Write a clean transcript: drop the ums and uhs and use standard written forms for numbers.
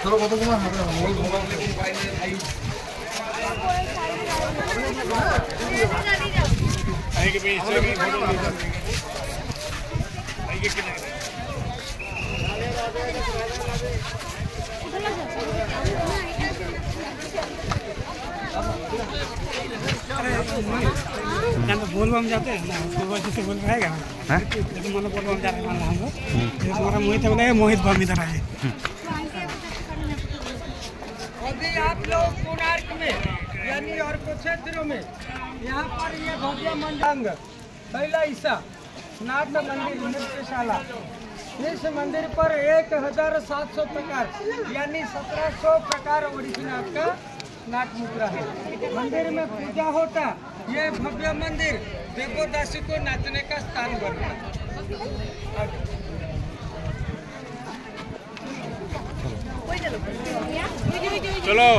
चलो कत कुमार बोलबम जाते हैं ना, उसको वजह से बोल रहेगा जैसे मान लो बोलबम जा रहे हैं, मान लो हम लोग जैसे हमारा मोहित है, बोले मोहित बम इधर आए। अभी आप लोग कोणार्क में यानी और कुछ क्षेत्रों में यहाँ पर ये भव्य मंडंग पहला हिस्सा नाट्य मंदिर नृत्यशाला, इस मंदिर पर 1700 प्रकार यानी 1700 प्रकार ओडिसीनाथ का नाट मुद्रा है। मंदिर में पूजा होता, ये भव्य मंदिर देवदासी को नाचने का स्थान बनता। चलो